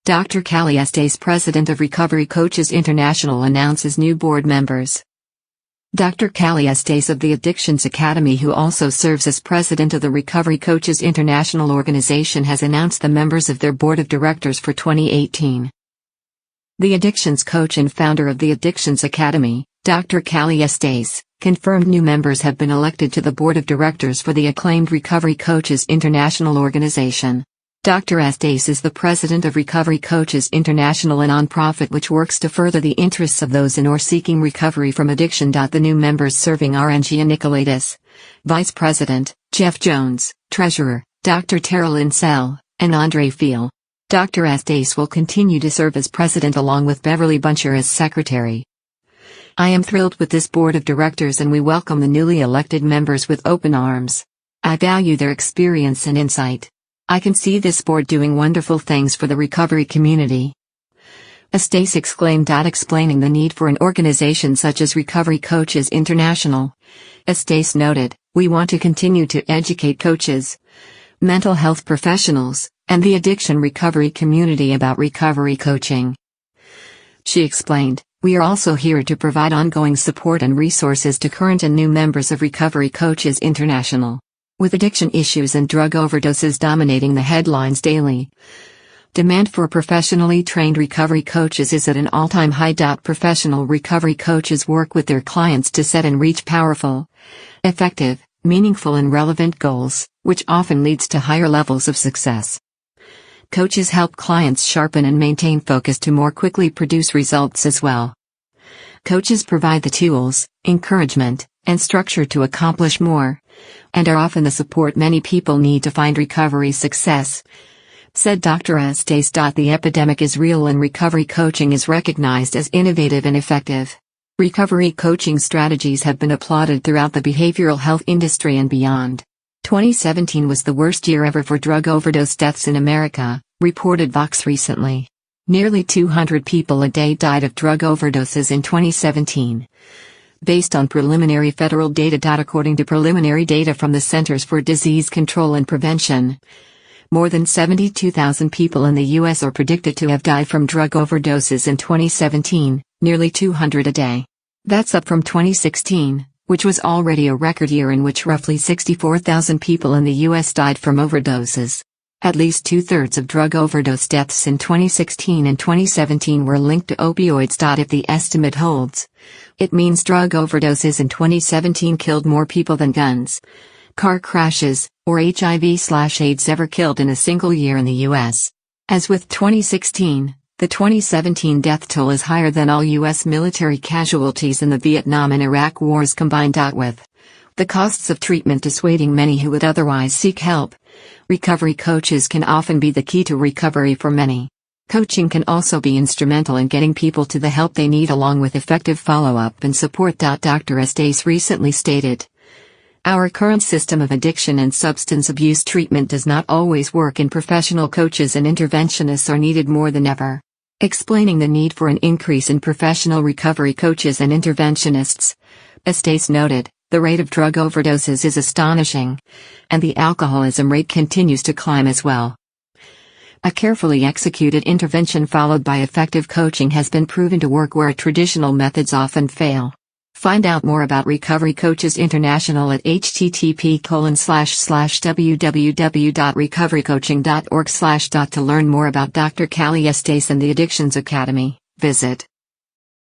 Dr. Cali Estes, president of Recovery Coaches International, announces new board members. Dr. Cali Estes of the Addictions Academy, who also serves as president of the Recovery Coaches International organization, has announced the members of their board of directors for 2018. The addictions coach and founder of the Addictions Academy, Dr. Cali Estes, confirmed new members have been elected to the board of directors for the acclaimed Recovery Coaches International organization. Dr. Estes is the president of Recovery Coaches International, a nonprofit which works to further the interests of those in or seeking recovery from addiction. The new members serving are Angia Nicolaitis, Vice President, Jeff Jones, Treasurer, Dr. Tara Linsell, and Andre Feel. Dr. Estes will continue to serve as president along with Beverly Buncher as secretary. I am thrilled with this board of directors and we welcome the newly elected members with open arms. I value their experience and insight. I can see this board doing wonderful things for the recovery community. Estes exclaimed. Explaining the need for an organization such as Recovery Coaches International, Estes noted, "We want to continue to educate coaches, mental health professionals, and the addiction recovery community about recovery coaching." She explained, "We are also here to provide ongoing support and resources to current and new members of Recovery Coaches International. With addiction issues and drug overdoses dominating the headlines daily, demand for professionally trained recovery coaches is at an all-time high. Professional recovery coaches work with their clients to set and reach powerful, effective, meaningful and relevant goals, which often leads to higher levels of success. Coaches help clients sharpen and maintain focus to more quickly produce results as well. Coaches provide the tools, encouragement, and structure to accomplish more, and are often the support many people need to find recovery success," said Dr. Estes. The epidemic is real and recovery coaching is recognized as innovative and effective. Recovery coaching strategies have been applauded throughout the behavioral health industry and beyond. 2017 was the worst year ever for drug overdose deaths in America, reported Vox recently. Nearly 200 people a day died of drug overdoses in 2017. Based on preliminary federal data. According to preliminary data from the Centers for Disease Control and Prevention, more than 72,000 people in the U.S. are predicted to have died from drug overdoses in 2017, nearly 200 a day. That's up from 2016, which was already a record year in which roughly 64,000 people in the U.S. died from overdoses. At least two-thirds of drug overdose deaths in 2016 and 2017 were linked to opioids. If the estimate holds, it means drug overdoses in 2017 killed more people than guns, car crashes, or HIV/AIDS ever killed in a single year in the U.S. As with 2016, the 2017 death toll is higher than all U.S. military casualties in the Vietnam and Iraq wars combined. With the costs of treatment dissuading many who would otherwise seek help, recovery coaches can often be the key to recovery for many. Coaching can also be instrumental in getting people to the help they need along with effective follow-up and support. Dr. Estes recently stated, "Our current system of addiction and substance abuse treatment does not always work and professional coaches and interventionists are needed more than ever." Explaining the need for an increase in professional recovery coaches and interventionists, Estes noted, "The rate of drug overdoses is astonishing, and the alcoholism rate continues to climb as well. A carefully executed intervention followed by effective coaching has been proven to work where traditional methods often fail." Find out more about Recovery Coaches International at http://www.recoverycoaching.org/. To learn more about Dr. Cali Estes and the Addictions Academy, visit